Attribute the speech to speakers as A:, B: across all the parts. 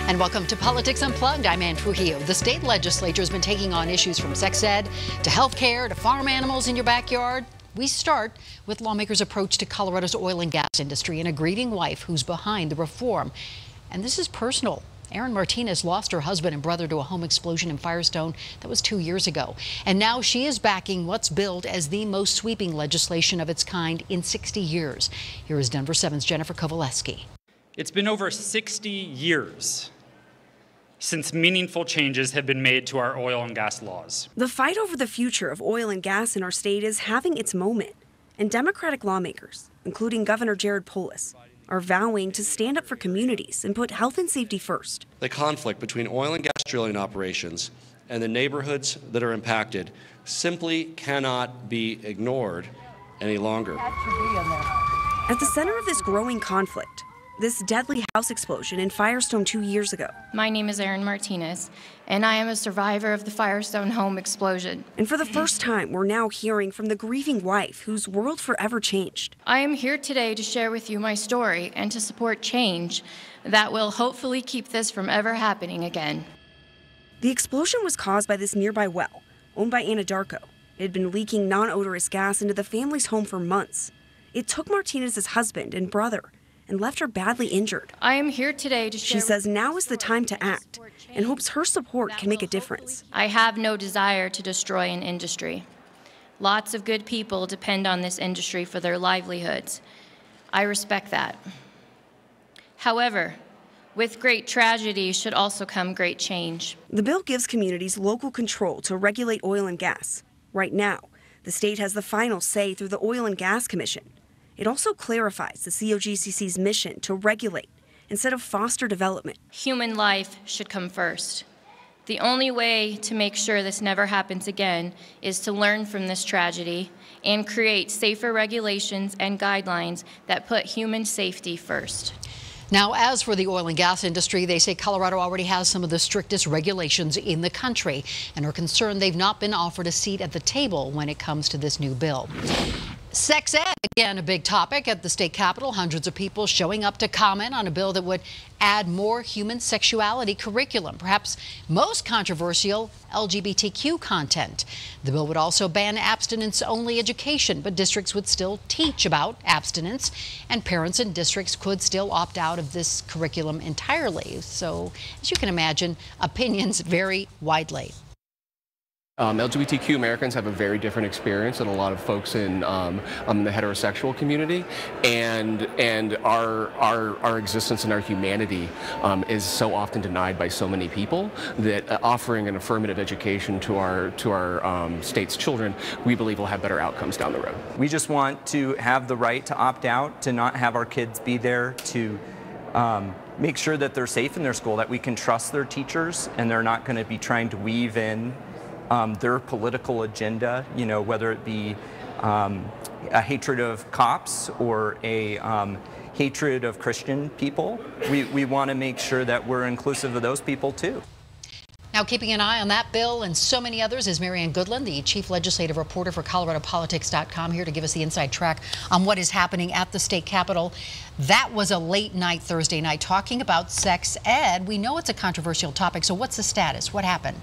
A: And welcome to Politics Unplugged. I'm Ann Trujillo. The state legislature has been taking on issues from sex ed to health care to farm animals in your backyard. We start with lawmakers' approach to Colorado's oil and gas industry and a grieving wife who's behind the reform. And this is personal. Erin Martinez lost her husband and brother to a home explosion in Firestone. That was 2 years ago. And now she is backing what's billed as the most sweeping legislation of its kind in 60 years. Here is Denver 7's Jennifer Kovaleski.
B: It's been over 60 years since meaningful changes have been made to our oil and gas laws.
C: The fight over the future of oil and gas in our state is having its moment, and Democratic lawmakers, including Governor Jared Polis, are vowing to stand up for communities and put health and safety first.
D: The conflict between oil and gas drilling operations and the neighborhoods that are impacted simply cannot be ignored any longer.
C: At the center of this growing conflict, this deadly house explosion in Firestone 2 years ago.
E: My name is Erin Martinez, and I am a survivor of the Firestone home explosion.
C: And for the first time, we're now hearing from the grieving wife whose world forever changed.
E: I am here today to share with you my story and to support change that will hopefully keep this from ever happening again.
C: The explosion was caused by this nearby well, owned by Anadarko. It had been leaking non-odorous gas into the family's home for months. It took Martinez's husband and brother and left her badly injured.
E: I am here today to share.
C: She says now is the time to act and hopes her support can make a difference.
E: I have no desire to destroy an industry. Lots of good people depend on this industry for their livelihoods. I respect that. However, with great tragedy should also come great change.
C: The bill gives communities local control to regulate oil and gas. Right now, the state has the final say through the Oil and Gas Commission. It also clarifies the COGCC's mission to regulate instead of foster development.
E: Human life should come first. The only way to make sure this never happens again is to learn from this tragedy and create safer regulations and guidelines that put human safety first.
A: Now, as for the oil and gas industry, they say Colorado already has some of the strictest regulations in the country and are concerned they've not been offered a seat at the table when it comes to this new bill. Sex ed, again, a big topic at the state capitol. Hundreds of people showing up to comment on a bill that would add more human sexuality curriculum. Perhaps most controversial, LGBTQ content. The bill would also ban abstinence-only education, but districts would still teach about abstinence, and parents in districts could still opt out of this curriculum entirely. So, as you can imagine, opinions vary widely.
F: LGBTQ Americans have a very different experience than a lot of folks in the heterosexual community, and our existence and our humanity is so often denied by so many people that offering an affirmative education to our state's children, we believe will have better outcomes down the road.
G: We just want to have the right to opt out, to not have our kids be there, to make sure that they're safe in their school, that we can trust their teachers and they're not going to be trying to weave in their political agenda, you know, whether it be a hatred of cops or a hatred of Christian people. We want to make sure that we're inclusive of those people too.
A: Now, keeping an eye on that bill and so many others is Marianne Goodland, the chief legislative reporter for ColoradoPolitics.com, here to give us the inside track on what is happening at the state capitol. That was a late night Thursday night talking about sex ed. We know it's a controversial topic, so what's the status? What happened?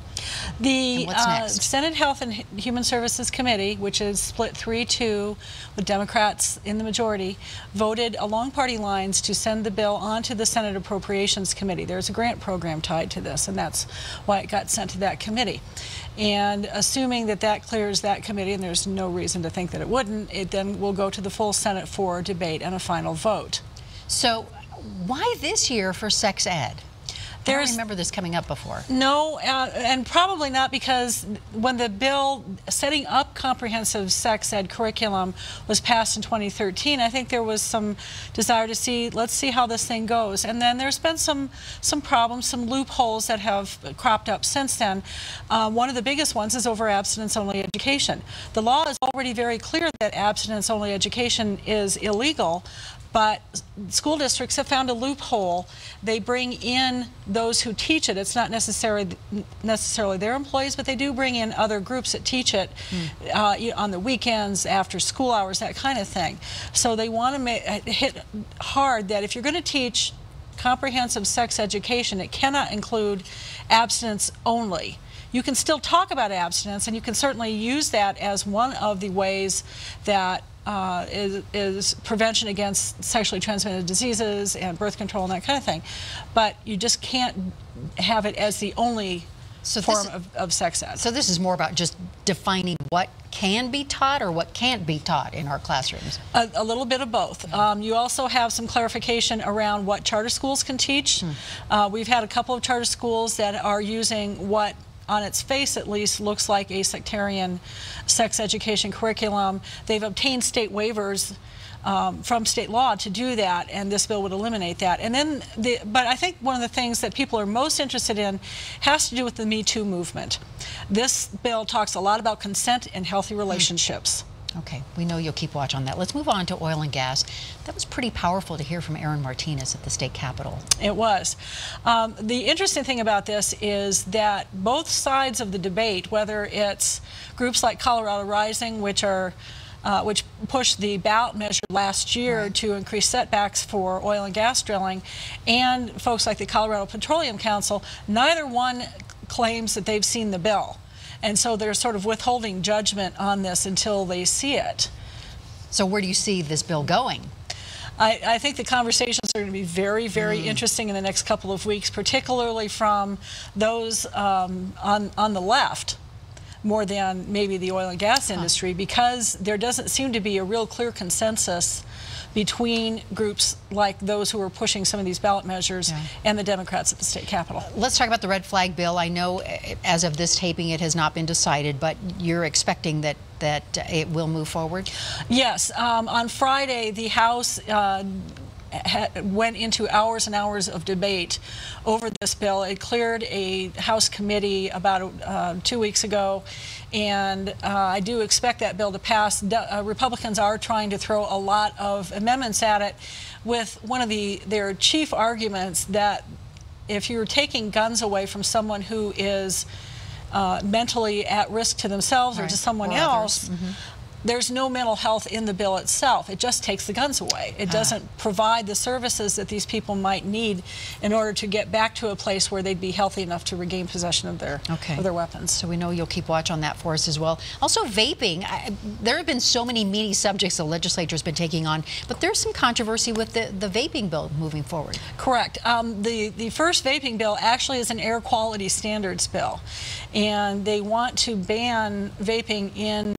H: The Senate Health and Human Services Committee, which is split 3-2 with Democrats in the majority, voted along party lines to send the bill on to the Senate Appropriations Committee. There's a grant program tied to this, and that's why it got sent to that committee. And assuming that that clears that committee, and there's no reason to think that it wouldn't, it then will go to the full Senate for debate and a final vote.
A: So why this year for sex ed? I don't remember this coming up before.
H: No, and probably not, because when the bill setting up comprehensive sex ed curriculum was passed in 2013, I think there was some desire to see, let's see how this thing goes. And then there's been some problems, some loopholes that have cropped up since then. One of the biggest ones is over abstinence-only education. The law is already very clear that abstinence-only education is illegal, but school districts have found a loophole. They bring in those who teach it. It's not necessarily their employees, but they do bring in other groups that teach it on the weekends, after school hours, that kind of thing. So they want to hit hard that if you're going to teach comprehensive sex education, it cannot include abstinence only. You can still talk about abstinence, and you can certainly use that as one of the ways that is prevention against sexually transmitted diseases and birth control and that kind of thing. But you just can't have it as the only form of sex ed.
A: So this is more about just defining what can be taught or what can't be taught in our classrooms?
H: A little bit of both. You also have some clarification around what charter schools can teach. We've had a couple of charter schools that are using what, on its face at least, looks like a sectarian sex education curriculum. They've obtained state waivers from state law to do that, and this bill would eliminate that. And then, but I think one of the things that people are most interested in has to do with the Me Too movement. This bill talks a lot about consent and healthy relationships.
A: Okay, we know you'll keep watch on that. Let's move on to oil and gas. That was pretty powerful to hear from Aaron Martinez at the state capitol.
H: It was. The interesting thing about this is that both sides of the debate, whether it's groups like Colorado Rising, which pushed the ballot measure last year to increase setbacks for oil and gas drilling, and folks like the Colorado Petroleum Council, neither one claims that they've seen the bill. And so they're sort of withholding judgment on this until they see it.
A: So where do you see this bill going?
H: I think the conversations are going to be very, very interesting in the next couple of weeks, particularly from those on the left, more than maybe the oil and gas industry, because there doesn't seem to be a real clear consensus between groups like those who are pushing some of these ballot measures and the Democrats at the state capitol.
A: Let's talk about the red flag bill. I know as of this taping it has not been decided, but you're expecting that it will move forward?
H: Yes. On Friday, the House went into hours and hours of debate over this bill. It cleared a House committee about 2 weeks ago, and I do expect that bill to pass. Republicans are trying to throw a lot of amendments at it, with one of their chief arguments that if you're taking guns away from someone who is mentally at risk to themselves or to someone else, there's no mental health in the bill itself. It just takes the guns away. It doesn't provide the services that these people might need in order to get back to a place where they'd be healthy enough to regain possession of their weapons.
A: So we know you'll keep watch on that for us as well. Also, vaping. There have been so many meaty subjects the legislature's been taking on, but there's some controversy with the vaping bill moving forward.
H: Correct. The first vaping bill actually is an air quality standards bill, and they want to ban vaping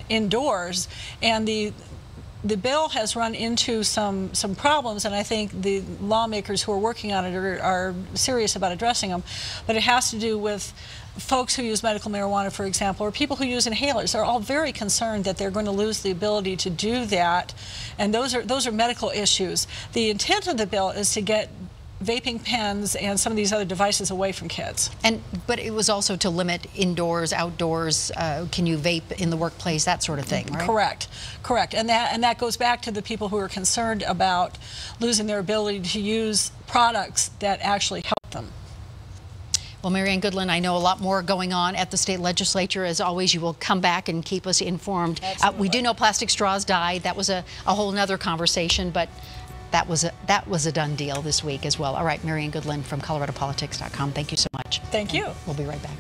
H: indoors, and the bill has run into some problems, and I think the lawmakers who are working on it are serious about addressing them. But it has to do with folks who use medical marijuana, for example, or people who use inhalers. They're all very concerned that they're going to lose the ability to do that, and those are medical issues. The intent of the bill is to get vaping pens and some of these other devices away from kids.
A: But it was also to limit indoors, outdoors, can you vape in the workplace, that sort of thing, right?
H: Correct. And that goes back to the people who are concerned about losing their ability to use products that actually help them.
A: Well, Marianne Goodland, I know a lot more going on at the state legislature. As always, you will come back and keep us informed. We do know plastic straws died. That was a whole nother conversation, but that was a done deal this week as well. All right, Marianne Goodland from ColoradoPolitics.com. Thank you so much.
H: Thank you.
A: We'll be right back.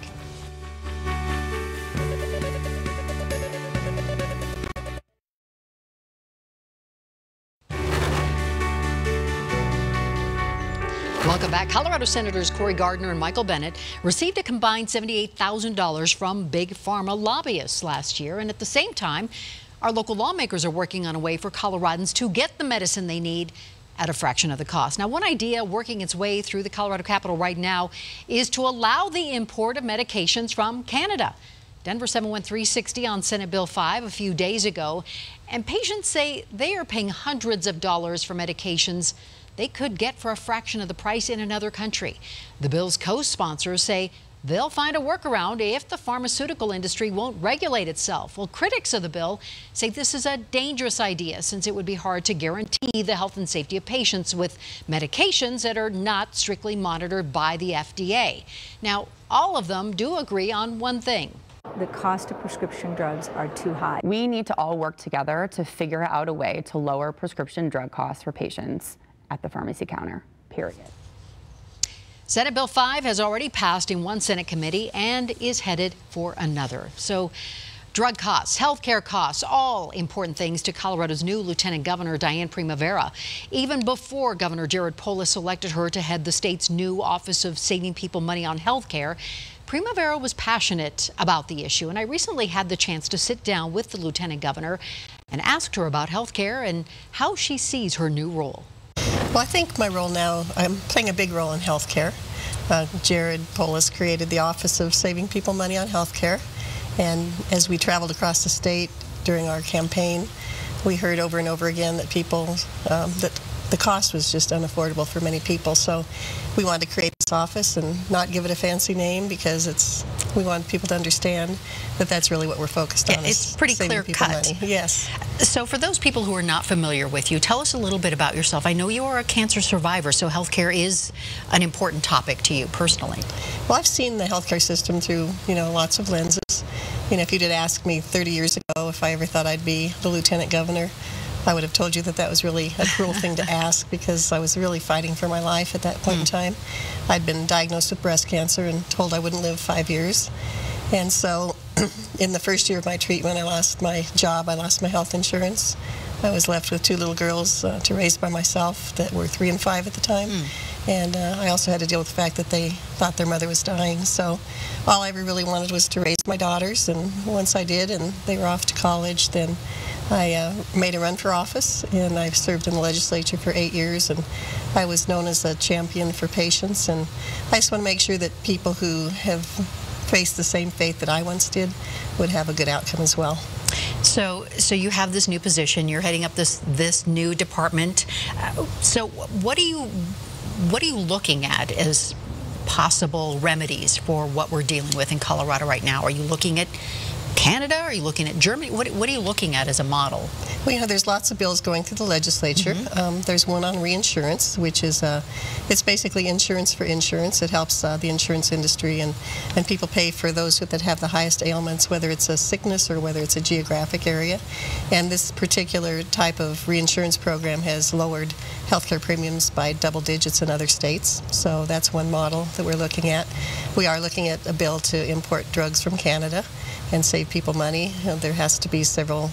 A: Welcome back. Colorado Senators Cory Gardner and Michael Bennet received a combined $78,000 from big pharma lobbyists last year, and at the same time, our local lawmakers are working on a way for Coloradans to get the medicine they need at a fraction of the cost. Now, one idea working its way through the Colorado Capitol right now is to allow the import of medications from Canada. Denver 7 went 360 on Senate Bill 5 a few days ago, and patients say they are paying hundreds of dollars for medications they could get for a fraction of the price in another country. The bill's co-sponsors say they'll find a workaround if the pharmaceutical industry won't regulate itself. Well, critics of the bill say this is a dangerous idea since it would be hard to guarantee the health and safety of patients with medications that are not strictly monitored by the FDA. Now, all of them do agree on one thing.
I: The cost of prescription drugs are too high. We need to all work together to figure out a way to lower prescription drug costs for patients.
J: at the pharmacy counter, period.
A: Senate Bill 5 has already passed in one Senate committee and is headed for another. So drug costs, health care costs, all important things to Colorado's new Lieutenant Governor, Diane Primavera. Even before Governor Jared Polis selected her to head the state's new Office of Saving People Money on Health Care, Primavera was passionate about the issue. And I recently had the chance to sit down with the Lieutenant Governor and asked her about health care and how she sees her new role.
K: Well, I think my role now, I'm playing a big role in healthcare. Jared Polis created the Office of Saving People Money on Healthcare, and as we traveled across the state during our campaign, we heard over and over again that that the cost was just unaffordable for many people. So we wanted to create this office and not give it a fancy name, because we want people to understand that that's really what we're focused on.
A: It's pretty clear cut.
K: Yes.
A: So for those people who are not familiar with you, tell us a little bit about yourself. I know you are a cancer survivor, so healthcare is an important topic to you personally.
K: Well, I've seen the healthcare system through, lots of lenses. If you did ask me 30 years ago if I ever thought I'd be the Lieutenant Governor, I would have told you that that was really a cruel thing to ask, because I was really fighting for my life at that point in time. I'd been diagnosed with breast cancer and told I wouldn't live 5 years. And so in the first year of my treatment, I lost my job, I lost my health insurance. I was left with 2 little girls to raise by myself that were 3 and 5 at the time. And I also had to deal with the fact that they thought their mother was dying. So all I ever really wanted was to raise my daughters. And once I did, and they were off to college, then I made a run for office, and I've served in the legislature for 8 years, and I was known as a champion for patients. And I just want to make sure that people who have faced the same fate that I once did would have a good outcome as well.
A: So you have this new position. You're heading up this new department. So what are you looking at as possible remedies for what we're dealing with in Colorado right now? Are you looking at Canada? Are you looking at Germany? What are you looking at as a model?
K: Well, there's lots of bills going through the legislature. There's one on reinsurance, which is it's basically insurance for insurance. It helps the insurance industry, and people pay for those that have the highest ailments, whether it's a sickness or whether it's a geographic area. And this particular type of reinsurance program has lowered healthcare premiums by double digits in other states. So that's one model that we're looking at. We are looking at a bill to import drugs from Canada and save people money. There has to be several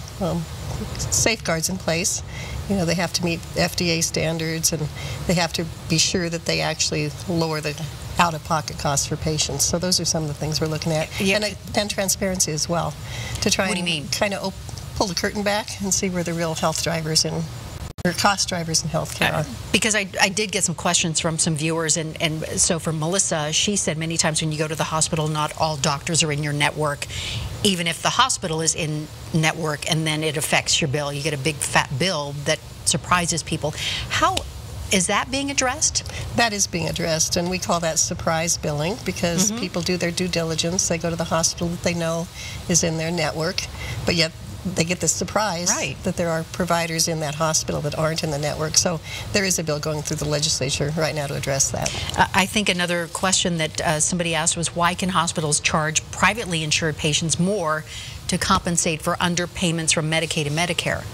K: safeguards in place. They have to meet FDA standards, and they have to be sure that they actually lower the out-of-pocket costs for patients. So those are some of the things we're looking at. And transparency as well, to try and kind of pull the curtain back and see where the real health drivers or cost drivers in healthcare are.
A: Because I did get some questions from some viewers, and so for Melissa, she said many times when you go to the hospital, not all doctors are in your network. Even if the hospital is in network, and then it affects your bill, you get a big fat bill that surprises people. How is that being addressed?
K: That is being addressed, and we call that surprise billing, because people do their due diligence. They go to the hospital that they know is in their network, but yet they get the surprise that there are providers in that hospital that aren't in the network. So there is a bill going through the legislature right now to address that.
A: I think another question that somebody asked was, why can hospitals charge privately insured patients more to compensate for underpayments from Medicaid and Medicare?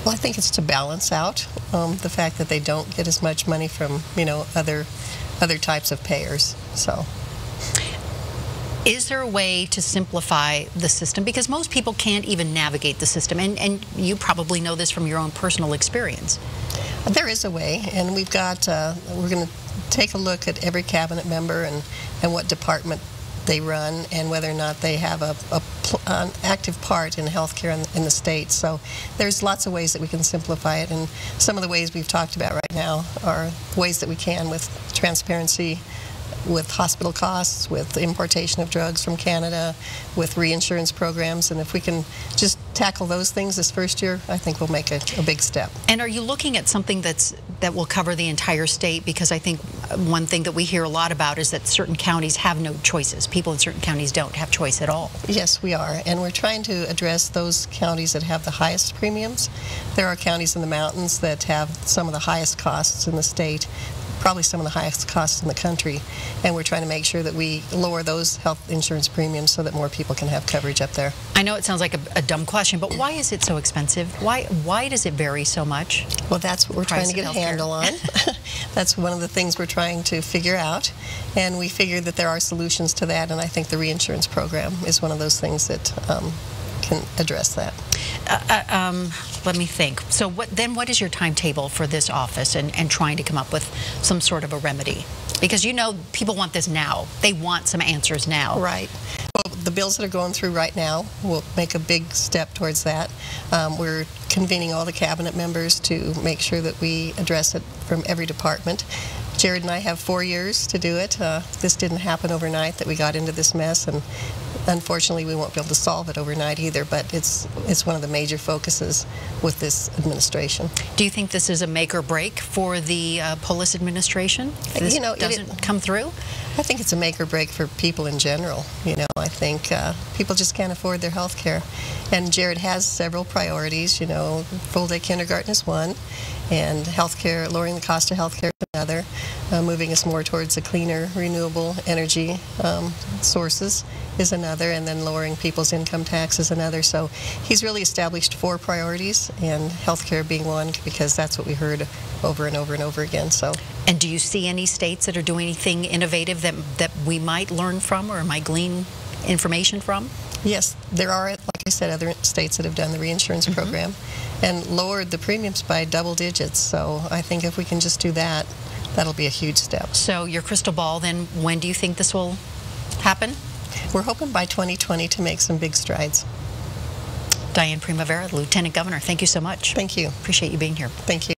K: Well, I think it's to balance out the fact that they don't get as much money from other types of payers. So.
A: Is there a way to simplify the system? Because most people can't even navigate the system, and you probably know this from your own personal experience.
K: There is a way, and we've got, we're going to take a look at every cabinet member and what department they run, and whether or not they have an active part in healthcare in the state. So there's lots of ways that we can simplify it, and some of the ways we've talked about right now are ways that we can with transparency, with hospital costs, with importation of drugs from Canada, with reinsurance programs. And if we can just tackle those things this first year, I think we'll make a big step.
A: And are you looking at something that will cover the entire state? Because I think one thing that we hear a lot about is that certain counties have no choices. People in certain counties don't have choice at all.
K: Yes, we are. And we're trying to address those counties that have the highest premiums. There are counties in the mountains that have some of the highest costs in the state. probably some of the highest costs in the country, and we're trying to make sure that we lower those health insurance premiums so that more people can have coverage up there.
A: I know it sounds like a dumb question, but why is it so expensive? Why does it vary so much?
K: Well, that's what we're trying to get a handle on. That's one of the things we're trying to figure out, and we figured that there are solutions to that, and I think the reinsurance program is one of those things that can address that.
A: Let me think. So what is your timetable for this office and trying to come up with some sort of a remedy? Because you know people want this now. They want some answers now.
K: Right. Well, the bills that are going through right now will make a big step towards that. We're convening all the cabinet members to make sure that we address it from every department. Jared and I have 4 years to do it. This didn't happen overnight, that we got into this mess, and unfortunately we won't be able to solve it overnight either, but it's one of the major focuses with this administration.
A: Do you think this is a make or break for the Polis administration? If this doesn't come through?
K: I think it's a make or break for people in general. I think people just can't afford their health care. And Jared has several priorities. Full day kindergarten is one, and healthcare, lowering the cost of healthcare is another, moving us more towards the cleaner, renewable energy sources is another, and then lowering people's income tax is another. So he's really established 4 priorities, and healthcare being one, because that's what we heard over and over and over again. So.
A: And do you see any states that are doing anything innovative that we might learn from or might glean information from?
K: Yes, there are, like I said, other states that have done the reinsurance program and lowered the premiums by double digits. So I think if we can just do that, that'll be a huge step.
A: So your crystal ball, then, when do you think this will happen?
K: We're hoping by 2020 to make some big strides.
A: Diane Primavera, Lieutenant Governor, thank you so much.
K: Thank you.
A: Appreciate you being here.
K: Thank you.